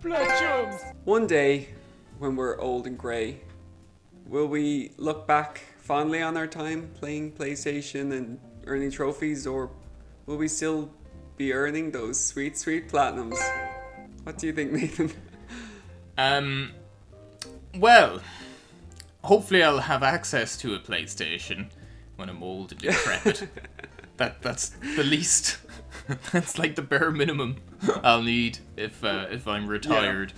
Platchums! One day, when we're old and grey, will we look back fondly on our time playing PlayStation and earning trophies, or will we still be earning those sweet, sweet platinums? What do you think, Nathan? Well, hopefully I'll have access to a PlayStation when I'm old and decrepit. That's the least. That's like the bare minimum I'll need if I'm retired.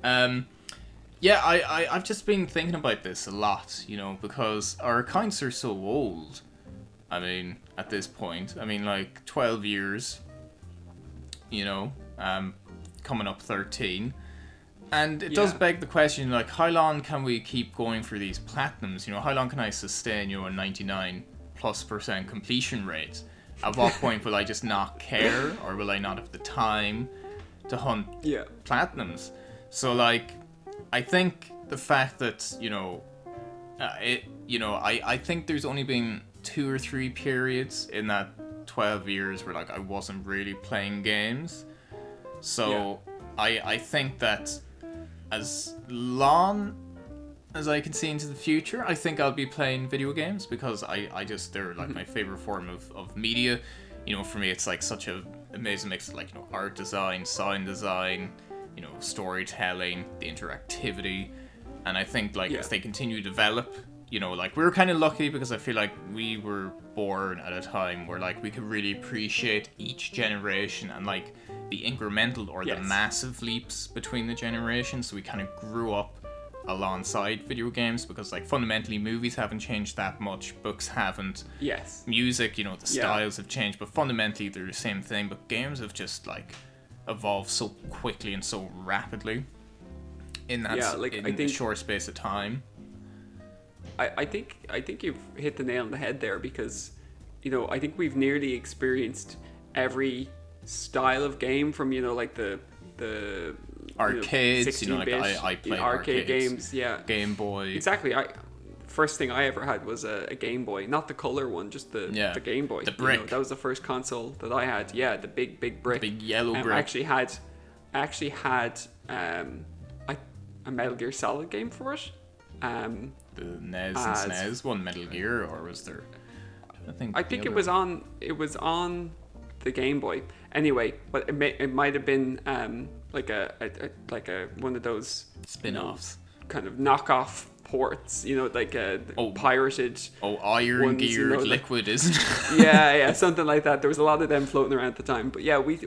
I've just been thinking about this a lot, because our accounts are so old. I mean, at this point, like 12 years, coming up 13. And it does beg the question, like, how long can we keep going for these platinums? How long can I sustain, a 99+% completion rate? At what point will I just not care, or will I not have the time to hunt platinums? So, like, I think the fact that, I think there's only been 2 or 3 periods in that 12 years where, like, I wasn't really playing games. So, I think that as long as I can see into the future, I think I'll be playing video games, because I just, they're like my favorite form of media. For me, it's like such a amazing mix of, like, art design, sound design, storytelling, the interactivity. And I think, like, as they continue to develop, like, we were kind of lucky, because I feel like we were born at a time where, like, we could really appreciate each generation and, like, the incremental or the massive leaps between the generations. So we kind of grew up alongside video games, because, like, fundamentally movies haven't changed that much, books haven't, music, the styles have changed, but fundamentally they're the same thing. But games have just, like, evolved so quickly and so rapidly in that a short space of time. I think you've hit the nail on the head there, because I think we've nearly experienced every style of game, from like the arcades, 16-bit, I played arcade arcades, games, Game Boy. Exactly. First thing I ever had was a Game Boy, not the color one, just the Game Boy. The brick. That was the first console that I had. Yeah, the big brick. The big yellow brick. I actually had a Metal Gear Solid game for it. The NES and SNES one, Metal Gear, or was there? I think it was on the Game Boy. Anyway, but it might have been like a one of those spin-offs, kind of knockoff ports, like pirated. Iron ones, Gear like, Liquid, isn't it? yeah, something like that. There was a lot of them floating around at the time. But yeah, we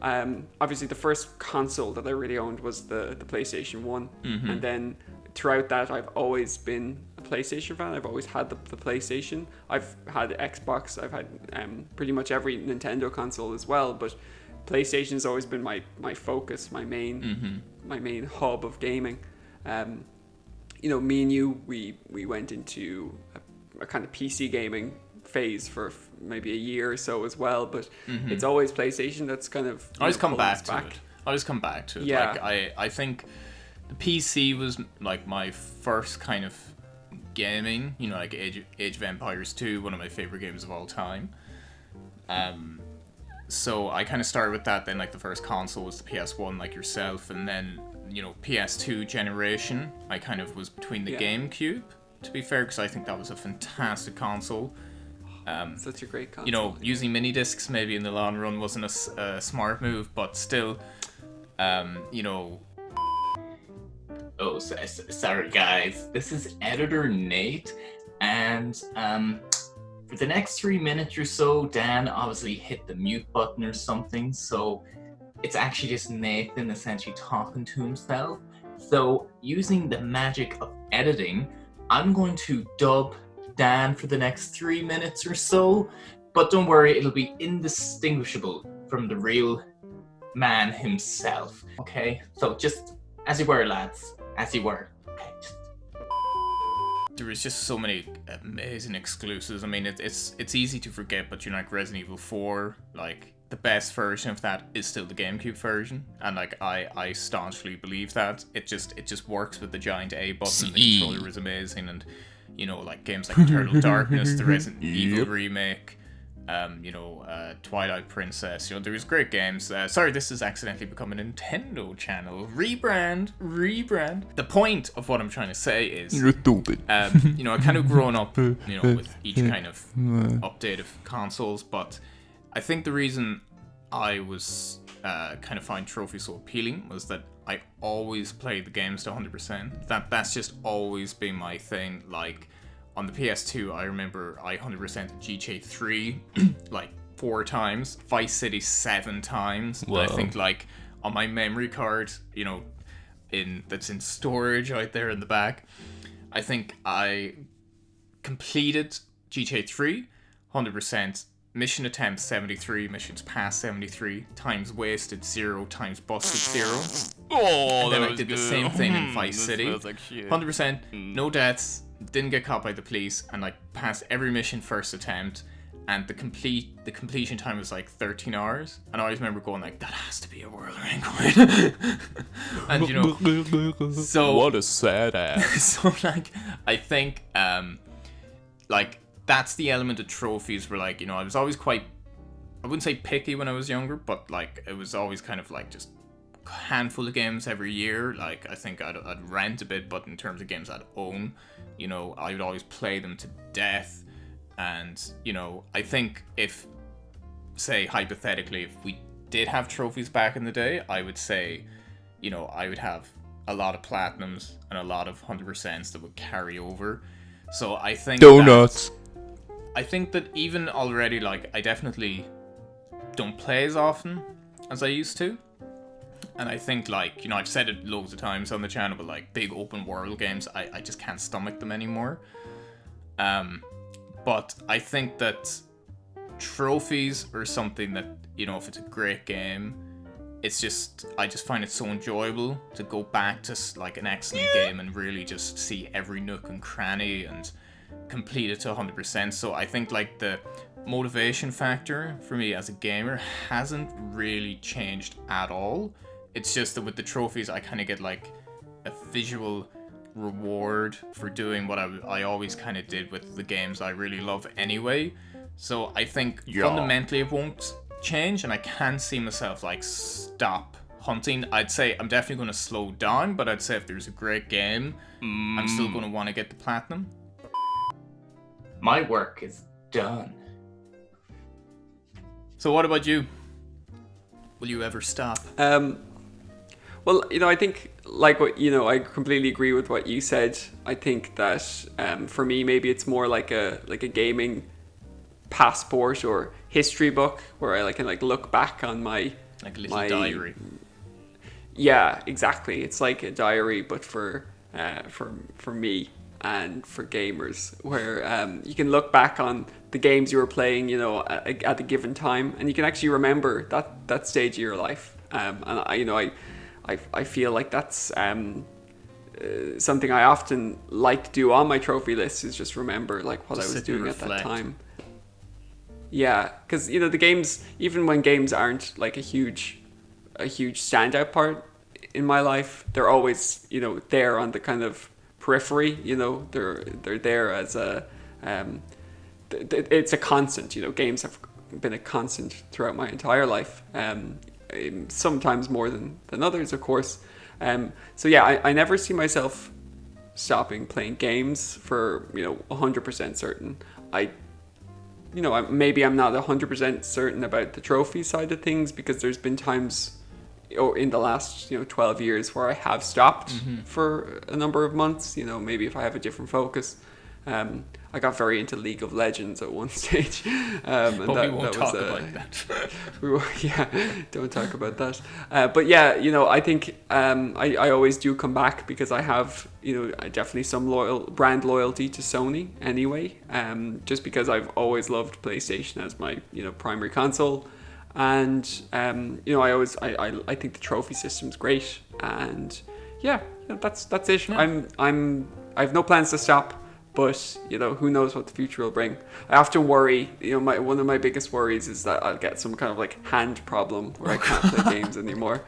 obviously the first console that I really owned was the PlayStation 1, and then throughout that I've always been a PlayStation fan. I've always had the PlayStation. I've had Xbox. I've had pretty much every Nintendo console as well. But PlayStation's always been my focus, my main hub of gaming. Me and you, we went into a kind of PC gaming phase for maybe a year or so as well. But it's always PlayStation that's kind of I always come back to it. Yeah. Like, I think the PC was like my first kind of gaming, like Age of Empires 2, one of my favorite games of all time. So I kind of started with that. Then, like, the first console was the PS1, like yourself, and then PS2 generation, I kind of was between the GameCube, to be fair, because I think that was a fantastic console. Such a great console. Using mini discs maybe in the long run wasn't a smart move, but still, Oh, sorry guys. This is Editor Nate, and for the next 3 minutes or so, Dan obviously hit the mute button or something, so it's actually just Nathan essentially talking to himself. So, using the magic of editing, I'm going to dub Dan for the next 3 minutes or so, but don't worry, it'll be indistinguishable from the real man himself. Okay, so just as you were, lads, as you were. Okay. There was just so many amazing exclusives. I mean, it's easy to forget, but like Resident Evil 4, like, the best version of that is still the GameCube version, and like I staunchly believe that it just works with the giant A button. The controller is amazing, and like games like Eternal Darkness, the Resident Evil remake, Twilight Princess. There was great games. Sorry, this has accidentally become a Nintendo channel. Rebrand. The point of what I'm trying to say is, You're stupid. I kind of grown up, with each kind of update of consoles, but I think the reason I was kind of find trophies so appealing was that I always played the games to 100%. That's just always been my thing. Like on the PS2, I remember I 100% GTA 3 like 4 times, Vice City 7 times. And I think like on my memory card, that's in storage out there in the back, I think I completed GTA 3 100%. Mission attempt 73, missions past 73, times wasted 0, times busted 0. Oh, and then I did the same thing in Vice City. Like 100%, no deaths, didn't get caught by the police, and like passed every mission first attempt. And the completion time was like 13 hours. And I always remember going like, that has to be a world record. And so what a sad ass. So like I think that's the element of trophies where like, I was always quite, I wouldn't say picky when I was younger, but like it was always kind of like just a handful of games every year. Like I think I'd rent a bit, but in terms of games I'd own, I would always play them to death. And, I think if, say, hypothetically, if we did have trophies back in the day, I would say, I would have a lot of platinums and a lot of 100%s that would carry over. So I think Donuts. I think that even already, like, I definitely don't play as often as I used to. And I think, like, I've said it loads of times on the channel, but, like, big open world games, I just can't stomach them anymore. But I think that trophies are something that, if it's a great game, I just find it so enjoyable to go back to, like, an excellent game and really just see every nook and cranny and complete it to 100%. So I think like the motivation factor for me as a gamer hasn't really changed at all. It's just that with the trophies I kind of get like a visual reward for doing what I always kind of did with the games I really love anyway. So I think fundamentally it won't change, and I can see myself like stop hunting. I'd say I'm definitely going to slow down, but I'd say if there's a great game, I'm still going to want to get the platinum. My work is done. So what about you? Will you ever stop? Well, I think like what I completely agree with what you said. I think that for me maybe it's more like a gaming passport or history book where I can look back on my like a little diary. Yeah, exactly. It's like a diary, but for me and for gamers, where you can look back on the games you were playing, at a given time, and you can actually remember that stage of your life. And I feel like that's something I often like to do on my trophy list, is just remember like what I was doing at that time. Yeah, because the games, even when games aren't like a huge standout part in my life, they're always there on the kind of periphery. They're there as a it's a constant. Games have been a constant throughout my entire life. Sometimes more than others, of course. So yeah, I never see myself stopping playing games for 100% certain. Maybe I'm not 100% certain about the trophy side of things, because there's been times in the last 12 years where I have stopped for a number of months. Maybe if I have a different focus. I got very into League of Legends at one stage. And but we won't talk about that. Don't talk about that. But yeah, I think I always do come back, because I have definitely some brand loyalty to Sony anyway. Just because I've always loved PlayStation as my primary console, and I think the trophy system's great, and yeah, that's it. Yeah. I have no plans to stop. But who knows what the future will bring. I often worry. One of my biggest worries is that I'll get some kind of like hand problem where I can't play games anymore.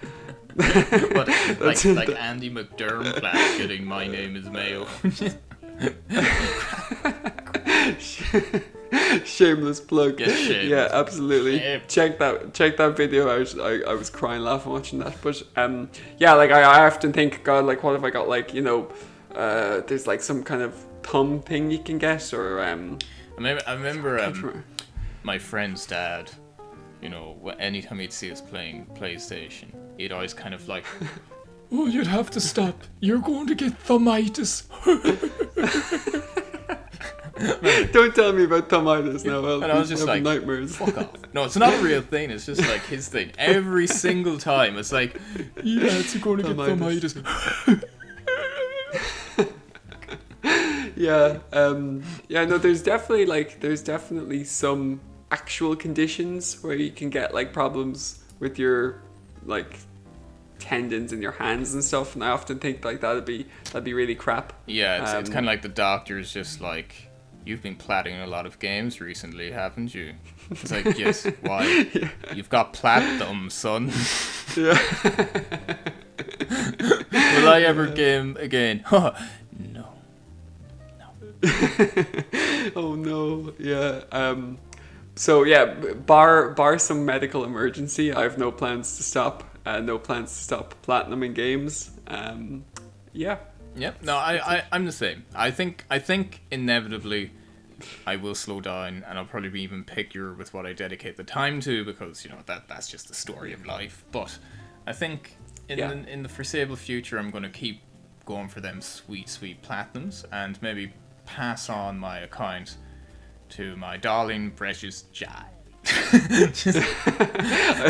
But like Andy McDermott getting My Name Is Mayo. Shameless plug. Get shamed. Yeah, absolutely. Shame. Check that video out. I was crying laughing watching that. But yeah, like I often think, God, like what if I got like, there's like some kind of thumb thing you can get, or I remember my friend's dad, anytime he'd see us playing PlayStation, he'd always kind of like, oh, you'd have to stop. You're going to get thumbitis. Don't tell me about thumbitis now. And I was just like, nightmares. Fuck off. No, it's not a real thing. It's just like his thing. Every single time, it's like, yeah, it's going to get thumbitis. Yeah. No, there's definitely some actual conditions where you can get like problems with your like tendons in your hands and stuff, and I often think like that'd be really crap. Yeah, it's kind of like the doctor's just like, you've been platting a lot of games recently, haven't you? It's like, yes, why? Yeah. You've got plat thumb, son. Yeah. Will I ever game again? No. Oh no. Yeah. So yeah, bar some medical emergency, I have no plans to stop platinum in games. Yeah. Yep. No, I'm the same. I think inevitably I will slow down, and I'll probably be even pickier with what I dedicate the time to, because that's just the story of life. But I think in the foreseeable future, I'm going to keep going for them sweet platinums, and maybe pass on my account to my darling precious child. I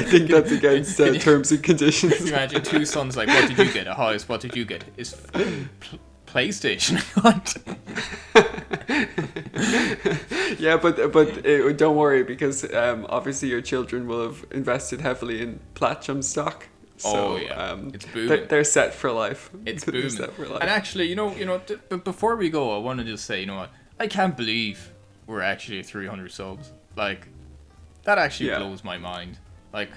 think that's against terms and conditions. Can you imagine two sons like, what did you get? A house? What did you get? Is PlayStation. Yeah, but don't worry, because obviously your children will have invested heavily in Platchums stock. So, it's booming. They're set for life. It's booming. Set for life. And actually, but before we go, I want to just say, what? I can't believe we're actually at 300 subs. Like, that actually blows my mind. Like,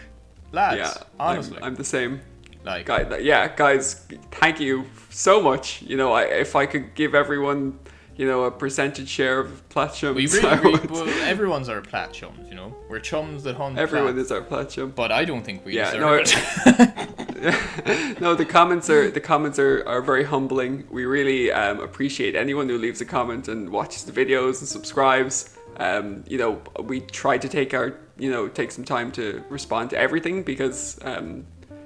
lads, honestly. I'm the same. Like, guys, thank you so much. If I could give everyone, a percentage share of Platchums. Well, everyone's our Platchums, We're chums that hunt. Everyone is our Platchum. But I don't think we deserve it. No, the comments are very humbling. We really appreciate anyone who leaves a comment and watches the videos and subscribes. We try to take some time to respond to everything, because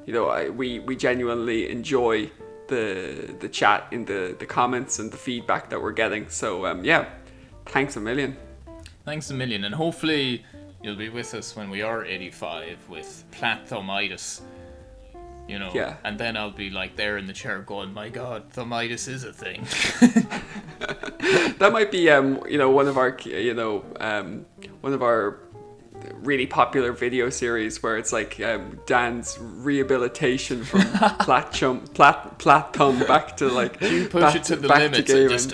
we genuinely enjoy the chat in the comments and the feedback that we're getting. So thanks a million. Thanks a million, and hopefully you'll be with us when we are 85 with Plat thumbitis. And then I'll be like there in the chair going, my God, thumbitis is a thing. That might be one of our really popular video series, where it's like Dan's rehabilitation from plat thumb back to like you push it to the limits and just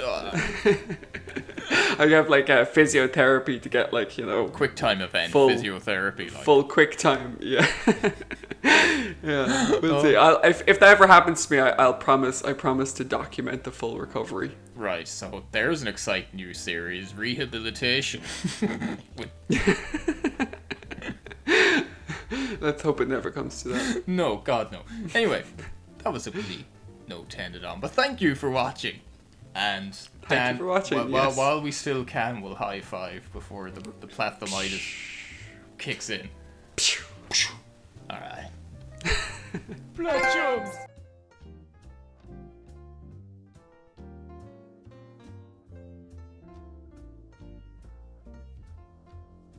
I have like a physiotherapy to get like quick time event physiotherapy, like. Full quick time. Yeah. Yeah, we'll see. If that ever happens to me, I promise to document the full recovery. Right, so there's an exciting new series, Rehabilitation. Let's hope it never comes to that. No, God no. Anyway, that was a really note to end it on. But thank you for watching. And Dan, thank you for watching. While we still can, we'll high five before the plathumitis kicks in. Alright. Platchums!